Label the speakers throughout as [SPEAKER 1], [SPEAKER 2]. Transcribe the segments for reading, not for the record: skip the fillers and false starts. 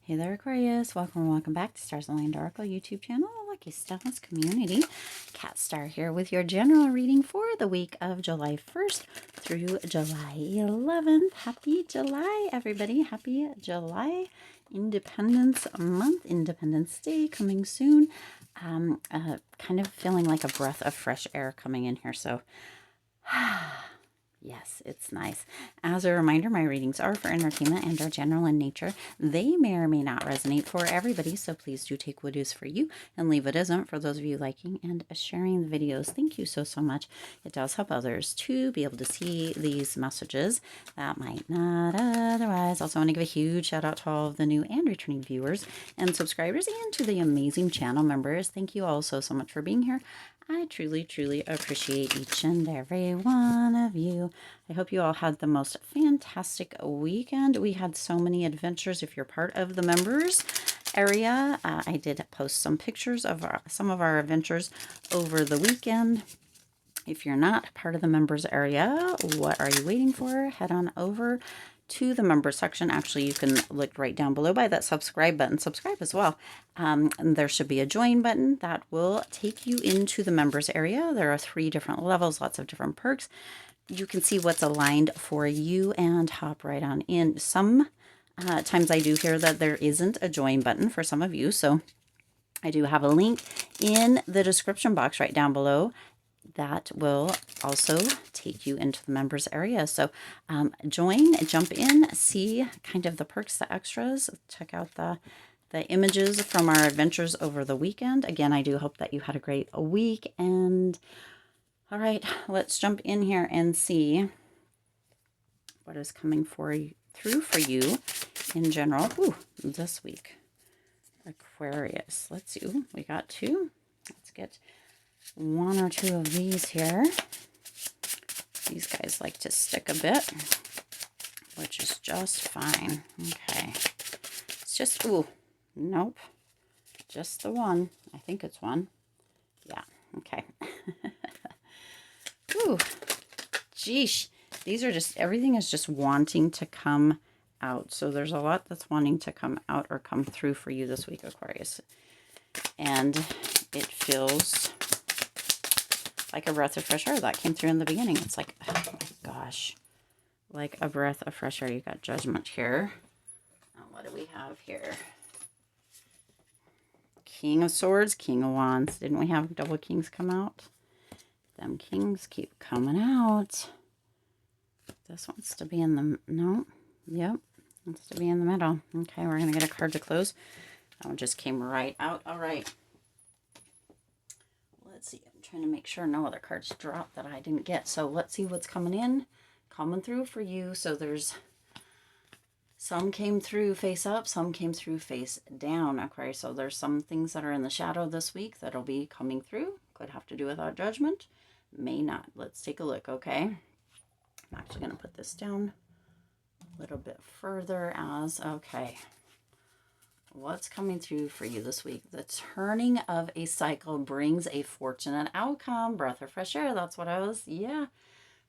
[SPEAKER 1] Hey there, Aquarius. Welcome or welcome back to Stars Aligned Oracle YouTube channel, Lucky Stars community. Cat Star here with your general reading for the week of July 1st through July 11th. Happy July, everybody. Happy July. Independence Month, Independence Day coming soon. Kind of feeling like a breath of fresh air coming in here. So, yes, it's nice. As a reminder, my readings are for entertainment and are general in nature. They may or may not resonate for everybody, so please do take what is for you and leave what isn't for those of you liking and sharing the videos. Thank you so much. It does help others to be able to see these messages that might not otherwise. Also want to give a huge shout out to all of the new and returning viewers and subscribers and to the amazing channel members. Thank you all so much for being here. I truly, truly appreciate each and every one of you. I hope you all had the most fantastic weekend. We had so many adventures. If you're part of the members area, I did post some pictures of some of our adventures over the weekend. If you're not part of the members area, what are you waiting for? Head on over to the member section. Actually, you can look right down below by that subscribe button. Subscribe as well. And there should be a join button that will take you into the members area. There are 3 different levels, lots of different perks. You can see what's aligned for you and hop right on in. Some times I do hear that there isn't a join button for some of you. So I do have a link in the description box right down below that will also take you into the members area. So join, jump in, see kind of the perks, the extras, check out the images from our adventures over the weekend. Again, I do hope that you had a great weekend. All right, let's jump in here and see what is coming through for you in general. Ooh, this week, Aquarius. Let's see. Ooh, we got 2. Let's get 1 or 2 of these here. These guys like to stick a bit, which is just fine. Okay. It's just, ooh, nope. Just the one. I think it's 1. Yeah, okay. Ooh, geesh. These are just, everything is just wanting to come out. So there's a lot that's wanting to come out or come through for you this week, Aquarius. And it feels like a breath of fresh air that came through in the beginning. It's like, oh my gosh, like a breath of fresh air. You got Judgment here. What do we have here? King of Swords, King of Wands. Didn't we have double kings come out? Them kings keep coming out. This wants to be in the, no, yep, wants to be in the middle. Okay, we're going to get a card to close. That one just came right out. All right. Let's see. I'm trying to make sure no other cards drop that I didn't get. So let's see what's coming through for you. So there's some came through face up, some came through face down, Aquarius. So there's some things that are in the shadow this week that'll be coming through. Could have to do with our judgment, may not. Let's take a look, okay? I'm actually going to put this down a little bit further as, okay. What's coming through for you this week? The turning of a cycle brings a fortunate outcome. Breath of fresh air. That's what I was, yeah.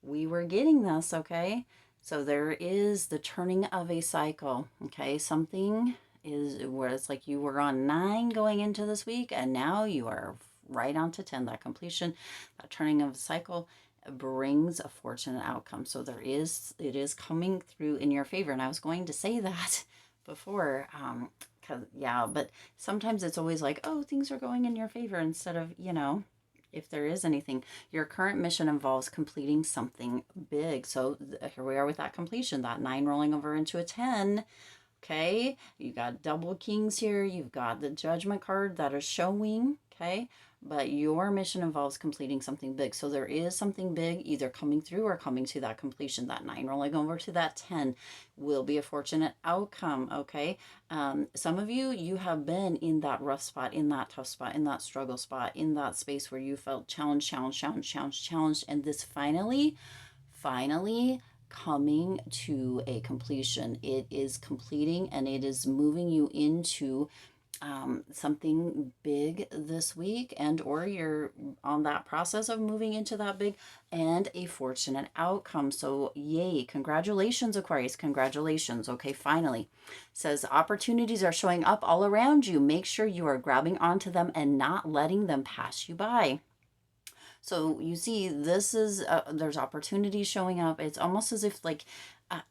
[SPEAKER 1] We were getting this, okay? So there is the turning of a cycle, okay? Something is where it's like you were on 9 going into this week, and now you are right on to 10. That completion, that turning of a cycle brings a fortunate outcome. So it is coming through in your favor. And I was going to say that before, yeah, but sometimes it's always like, oh, things are going in your favor instead of, you know, if there is anything. Your current mission involves completing something big. So here we are with that completion, that 9 rolling over into a 10. Okay, you got double kings here. You've got the judgment card that is showing, okay, but your mission involves completing something big. So there is something big either coming through or coming to that completion. That 9 rolling over to that 10 will be a fortunate outcome, okay? Some of you have been in that rough spot, in that tough spot, in that struggle spot, in that space where you felt challenged, and this finally coming to a completion. It is completing and it is moving you into something big this week, and or you're on that process of moving into that big, and a fortunate outcome. So yay, congratulations, Aquarius, congratulations. Okay, finally. Says opportunities are showing up all around you. Make sure you are grabbing onto them and not letting them pass you by. So you see, this is there's opportunities showing up. It's almost as if like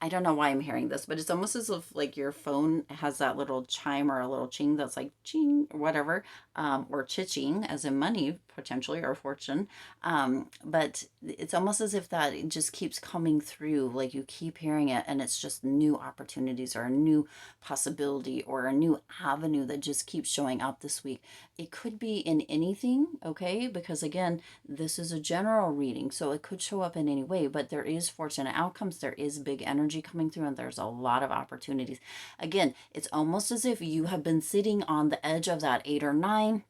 [SPEAKER 1] I don't know why I'm hearing this, but it's almost as if like your phone has that little chime or a little ching that's like ching or whatever, or chiching as in money potentially or fortune. But it's almost as if that it just keeps coming through, like you keep hearing it, and it's just new opportunities or a new possibility or a new avenue that just keeps showing up this week. It could be in anything, okay? Because again, this is a general reading, so it could show up in any way, but there is fortunate outcomes, there is big energy coming through, and there's a lot of opportunities. Again, it's almost as if you have been sitting on the edge of that 8 or 9,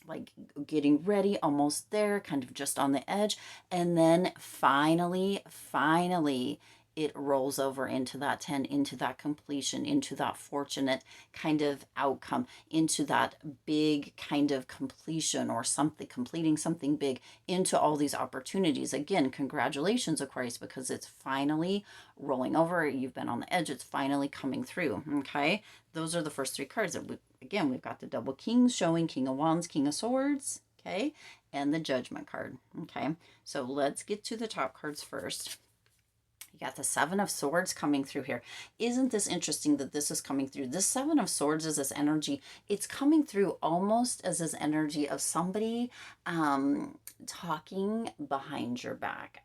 [SPEAKER 1] like getting ready, almost there, kind of just on the edge, and then finally it rolls over into that 10, into that completion, into that fortunate kind of outcome, into that big kind of completion or something, completing something big, into all these opportunities. Again, congratulations, Aquarius, because it's finally rolling over. You've been on the edge, it's finally coming through. Okay, those are the first 3 cards. Again, we've got the double kings showing King of Wands, King of Swords, okay, and the Judgment card. Okay, so let's get to the top cards first. You got the Seven of Swords coming through here. Isn't this interesting that this is coming through? This Seven of Swords is this energy. It's coming through almost as this energy of somebody talking behind your back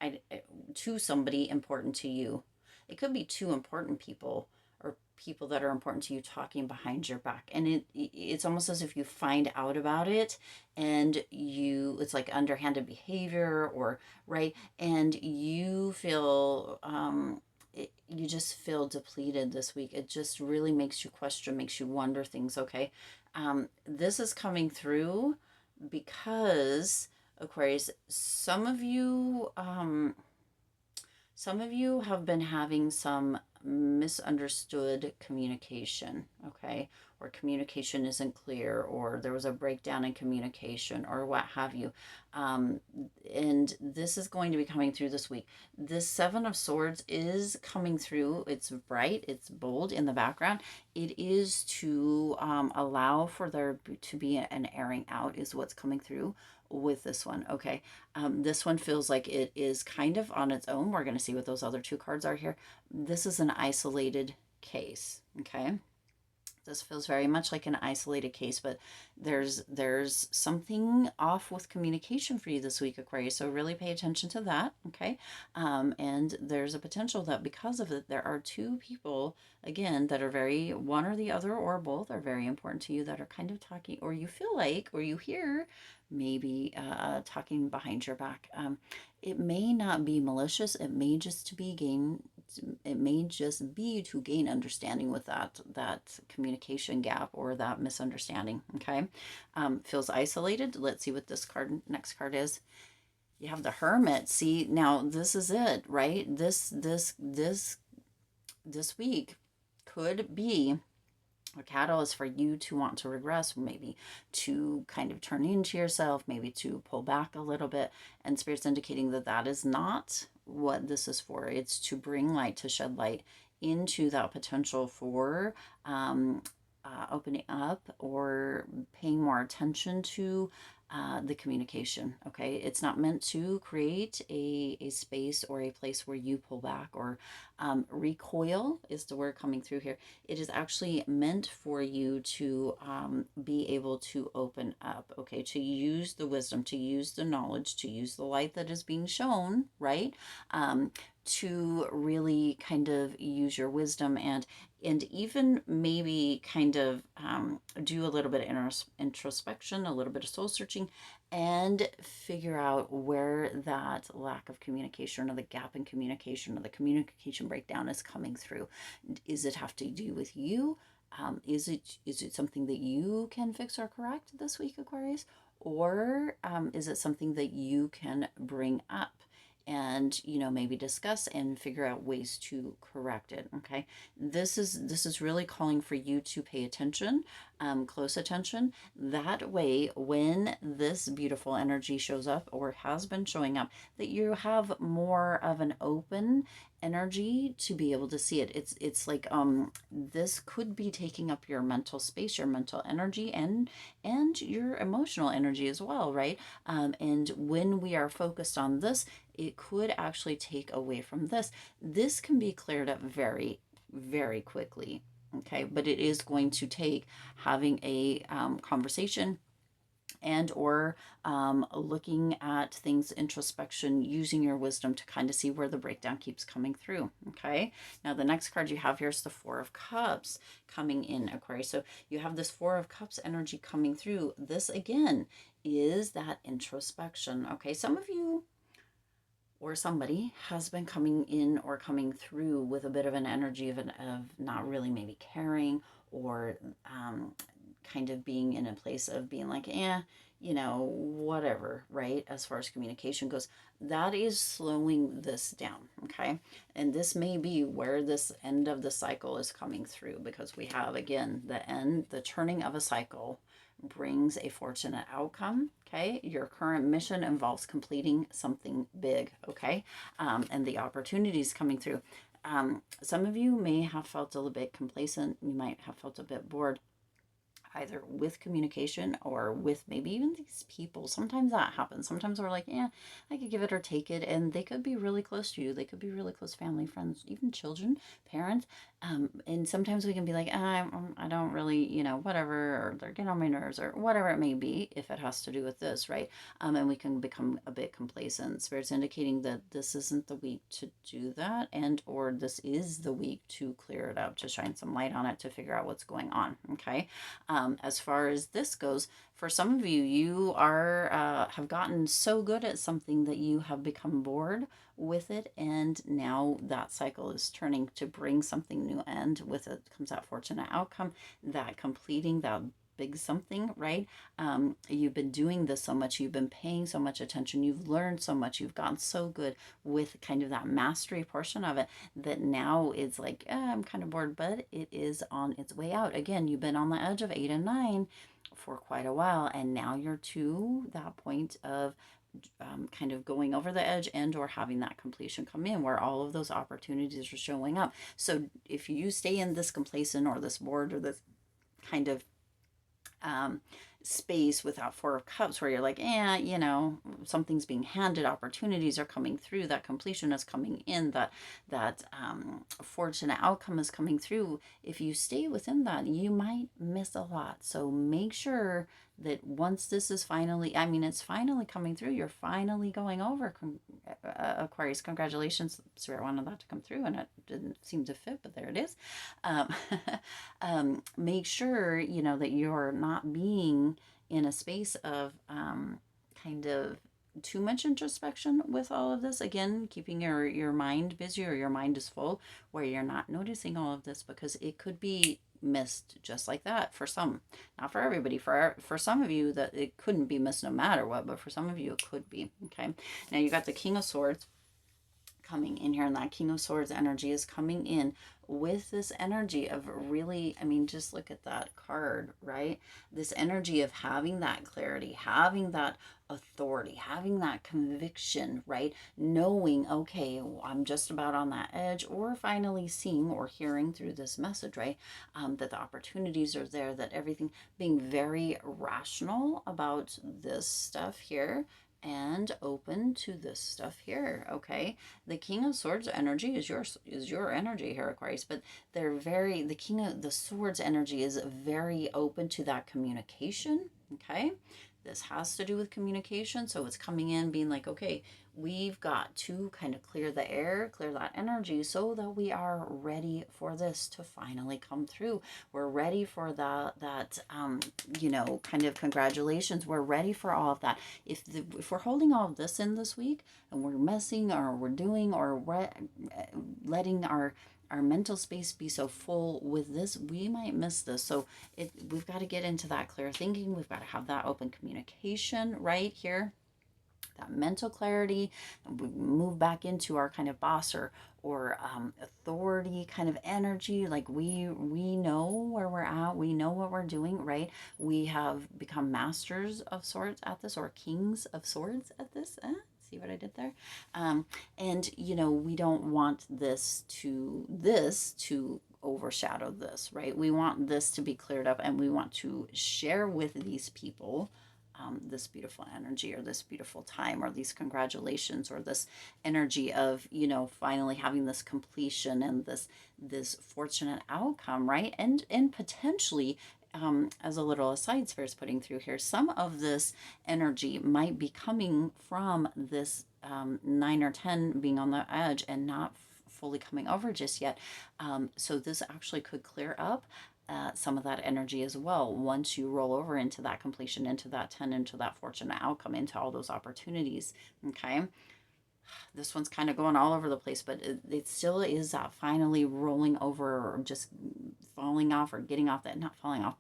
[SPEAKER 1] to somebody important to you. It could be two important people or people that are important to you talking behind your back. And it's almost as if you find out about it and it's like underhanded behavior or right, and you feel you just feel depleted this week. It just really makes you question, makes you wonder things. Okay, this is coming through because Aquarius, some of you have been having some misunderstood communication, okay? Or communication isn't clear, or there was a breakdown in communication, or what have you. And this is going to be coming through this week. This Seven of Swords is coming through. It's bright, it's bold in the background. It is to allow for there to be an airing out, is what's coming through with this one. Okay, this one feels like it is kind of on its own. We're going to see what those other 2 cards are here. This is an isolated case. Okay, this feels very much like an isolated case, but there's something off with communication for you this week, Aquarius. So really pay attention to that. Okay, and there's a potential that because of it, there are 2 people again that are very, one or the other or both are very important to you, that are kind of talking, or you feel like, or you hear maybe talking behind your back. It may not be malicious. It may just be to gain understanding with that communication gap or that misunderstanding. Okay, feels isolated. Let's see what this next card is. You have the Hermit. See, now this is it, right? This week could be a catalyst for you to want to regress, maybe to kind of turn into yourself, maybe to pull back a little bit. And Spirit's indicating that that is not what this is for. It's to bring light, to shed light into that potential for opening up or paying more attention to the communication. Okay, it's not meant to create a space or a place where you pull back or recoil is the word coming through here. It is actually meant for you to be able to open up, okay, to use the wisdom, to use the knowledge, to use the light that is being shown, right? To really kind of use your wisdom and even maybe kind of do a little bit of introspection, a little bit of soul searching, and figure out where that lack of communication or the gap in communication or the communication breakdown is coming through. Is it have to do with you? Is it something that you can fix or correct this week, Aquarius? Or is it something that you can bring up and, you know, maybe discuss and figure out ways to correct it. Okay, this is really calling for you to pay attention, close attention. That way, when this beautiful energy shows up or has been showing up, that you have more of an open energy to be able to see it. It's like this could be taking up your mental space, your mental energy, and your emotional energy as well, right? And when we are focused on this, it could actually take away from this. This can be cleared up very, very quickly. Okay, but it is going to take having a conversation and or looking at things introspection, using your wisdom to kind of see where the breakdown keeps coming through. Okay, now the next card you have here is the Four of Cups coming in, Aquarius. So you have this Four of Cups energy coming through. This again is that introspection. Okay, some of you or somebody has been coming in or coming through with a bit of an energy of not really maybe caring, or kind of being in a place of being like, you know, whatever, right? As far as communication goes, that is slowing this down. Okay, and this may be where this end of the cycle is coming through, because we have again the turning of a cycle brings a fortunate outcome. Okay, your current mission involves completing something big. Okay, and the opportunities coming through. Some of you may have felt a little bit complacent. You might have felt a bit bored, either with communication or with maybe even these people. Sometimes that happens. Sometimes we're like, yeah, I could give it or take it. And they could be really close to you. They could be really close family, friends, even children, parents. And sometimes we can be like, I don't really, you know, whatever, or they're getting on my nerves, or whatever it may be, if it has to do with this, right? And we can become a bit complacent. Spirit's indicating that this isn't the week to do that, and or this is the week to clear it up, to shine some light on it, to figure out what's going on. Okay. As far as this goes, for some of you, you are have gotten so good at something that you have become bored with it, and now that cycle is turning to bring something new, and with it comes that fortunate outcome, that completing that big something, right? You've been doing this so much, you've been paying so much attention, you've learned so much, you've gotten so good with kind of that mastery portion of it, that now it's like, I'm kind of bored, but it is on its way out. Again, you've been on the edge of 8 and 9 for quite a while, and now you're to that point of kind of going over the edge, and or having that completion come in, where all of those opportunities are showing up. So if you stay in this complacent or this bored or this kind of space without Four of Cups, where you're like, you know, something's being handed, opportunities are coming through, that completion is coming in, that fortunate outcome is coming through. If you stay within that, you might miss a lot. So make sure that once this is finally, I mean, it's finally coming through, you're finally going over, Aquarius, congratulations. Spirit wanted that to come through and it didn't seem to fit, but there it is. Make sure, you know, that you're not being in a space of kind of too much introspection with all of this. Again, keeping your mind busy, or your mind is full, where you're not noticing all of this, because it could be missed just like that for some, not for everybody. For some of you, that it couldn't be missed no matter what, but for some of you it could be. Okay, now you got the King of Swords coming in here, and that King of Swords energy is coming in with this energy of really, I mean, just look at that card, right? This energy of having that clarity, having that authority, having that conviction, right? Knowing, okay, I'm just about on that edge, or finally seeing or hearing through this message, right? That the opportunities are there, that everything, being very rational about this stuff here, and open to this stuff here. Okay, the King of Swords energy is your energy here, Aquarius, but the King of the Swords energy is very open to that communication. Okay, this has to do with communication, so it's coming in being like, okay, we've got to kind of clear the air, clear that energy, so that we are ready for this to finally come through. We're ready for that you know, kind of congratulations. We're ready for all of that. If we're holding all of this in this week, and we're messing, or we're doing, or we're letting our mental space be so full with this, we might miss this. So we've got to get into that clear thinking. We've got to have that open communication right here. that mental clarity, and we move back into our kind of boss or authority kind of energy. Like we know where we're at, we know what we're doing, right? We have become masters of swords at this, or kings of swords at this. See what I did there? And we don't want this to overshadow this, right? We want this to be cleared up, and we want to share with these people this beautiful energy, or this beautiful time, or these congratulations, or this energy of finally having this completion, and this fortunate outcome, right? And potentially, as a little aside, Spirit's putting through here, some of this energy might be coming from this 9 or 10 being on the edge and not fully coming over just yet. So this actually could clear up some of that energy as well once you roll over into that completion, into that 10, into that fortunate outcome, into all those opportunities. Okay, this one's kind of going all over the place, but it still is that finally rolling over, or just falling off, or getting off that, not falling off,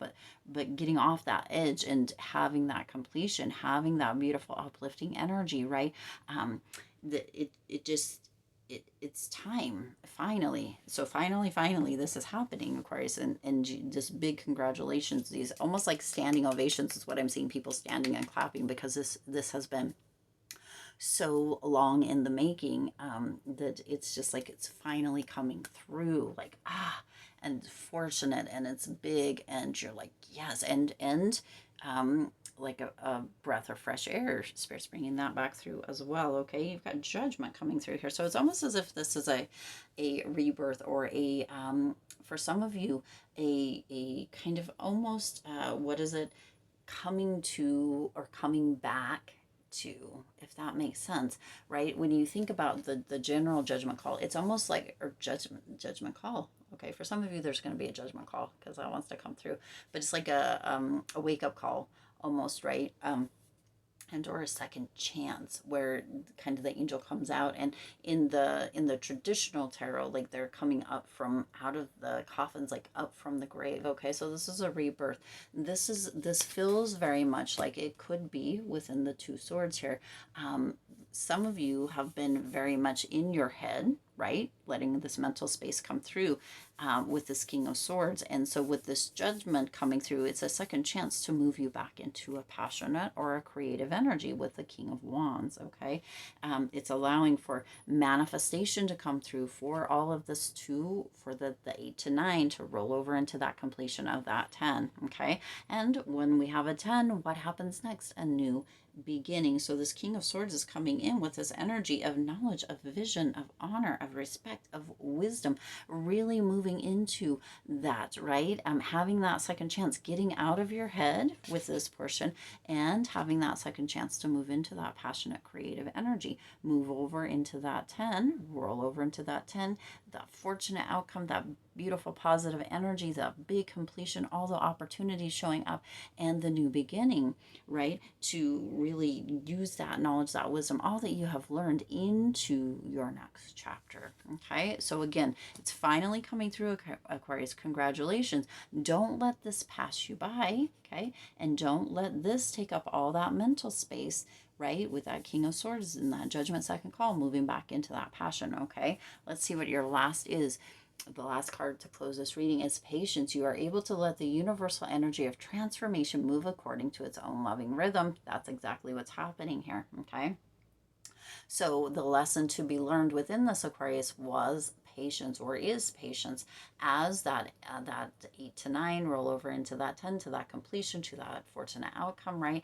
[SPEAKER 1] but getting off that edge, and having that completion, having that beautiful uplifting energy, right? It's time, finally. So finally this is happening, Aquarius, and just big congratulations. These almost like standing ovations is what I'm seeing, people standing and clapping, because this has been so long in the making, that it's just like it's finally coming through, like and fortunate, and it's big, and you're like, yes. And like a breath of fresh air. Spirit's bringing that back through as well. Okay, you've got judgment coming through here, so it's almost as if this is a rebirth, or a for some of you, a kind of almost what is it, coming to, or coming back to, if that makes sense, right? When you think about the general judgment call, it's almost like, or judgment call. Okay, for some of you, there's going to be a judgment call, because that wants to come through, but it's like a wake up call almost, right? And or a second chance, where kind of the angel comes out, and in the traditional tarot, like they're coming up from out of the coffins, like up from the grave. Okay, so this is a rebirth. This feels very much like it could be within the two swords here. Some of you have been very much in your head, right? Letting this mental space come through with this King of Swords. And so with this judgment coming through, it's a second chance to move you back into a passionate or a creative energy with the King of Wands, okay? It's allowing for manifestation to come through for all of this too, for the 8 to 9 to roll over into that completion of that 10, okay? And when we have a 10, what happens next? A new beginning. So this King of Swords is coming in with this energy of knowledge, of vision, of honor, of respect, of wisdom, really moving into that, right? Having that second chance, getting out of your head with this portion, and having that second chance to move into that passionate, creative energy. Move over into that 10, roll over into that 10, that fortunate outcome, that beautiful positive energy, that big completion, all the opportunities showing up, and the new beginning, right? To really use that knowledge, that wisdom, all that you have learned into your next chapter. Okay, so again, it's finally coming through, Aquarius. Congratulations. Don't let this pass you by, okay? And don't let this take up all that mental space, right? With that King of Swords and that judgment second call, moving back into that passion, okay? Let's see what your last is. The last card to close this reading is patience. You are able to let the universal energy of transformation move according to its own loving rhythm. That's exactly what's happening here, okay? So the lesson to be learned within this, Aquarius, was patience, or is patience, as that 8 to 9 roll over into that 10, to that completion, to that fortunate outcome, right?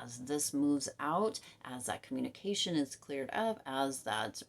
[SPEAKER 1] As this moves out, as that communication is cleared up, as that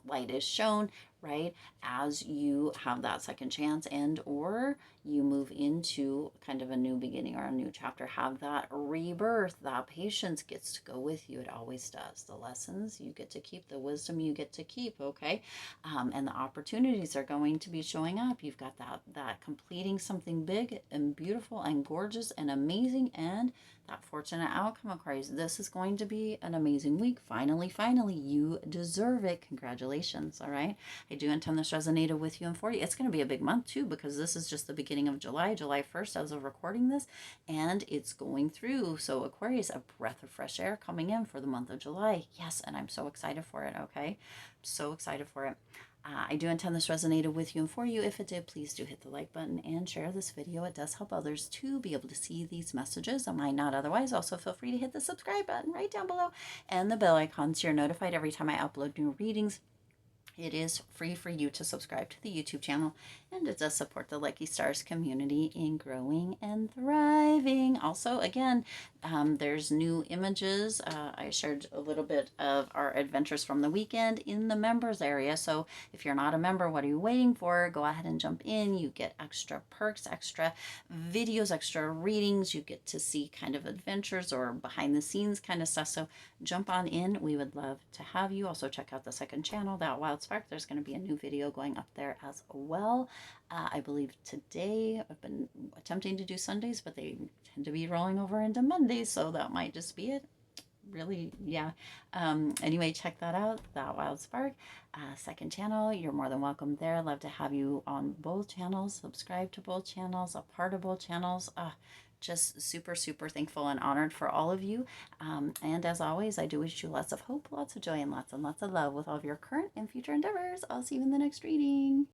[SPEAKER 1] light is shown, right? As you have that second chance, and or you move into kind of a new beginning or a new chapter, have that rebirth, that patience gets to go with you. It always does. The lessons you get to keep, the wisdom you get to keep, okay? And the opportunities are going to be showing up. You've got that completing something big and beautiful and gorgeous and amazing, and that fortunate outcome, Aquarius. This is going to be an amazing week. Finally, you deserve it. Congratulations, all right? I do intend this resonated with you and for you. It's going to be a big month too, because this is just the beginning beginning of July, July 1st as of recording this, and it's going through. So Aquarius, a breath of fresh air coming in for the month of July. Yes, and I'm so excited for it, okay? So excited for it. I do intend this resonated with you and for you. If it did, please do hit the like button and share this video. It does help others to be able to see these messages that might not otherwise. Also, feel free to hit the subscribe button right down below and the bell icon so you're notified every time I upload new readings. It is free for you to subscribe to the YouTube channel, and it does support the Lucky Stars community in growing and thriving. Also, again, there's new images. I shared a little bit of our adventures from the weekend in the members area. So if you're not a member, what are you waiting for? Go ahead and jump in. You get extra perks, extra videos, extra readings. You get to see kind of adventures or behind the scenes kind of stuff. So jump on in. We would love to have you. Also check out the second channel, That Wild Spark. There's going to be a new video going up there as well. I believe today, I've been attempting to do Sundays, but they tend to be rolling over into Mondays, so that might just be it. Really, yeah. Anyway, check that out, That Wild Spark. Second channel, you're more than welcome there. Love to have you on both channels. Subscribe to both channels, a part of both channels. Just super, super thankful and honored for all of you. And as always, I do wish you lots of hope, lots of joy, and lots of love with all of your current and future endeavors. I'll see you in the next reading.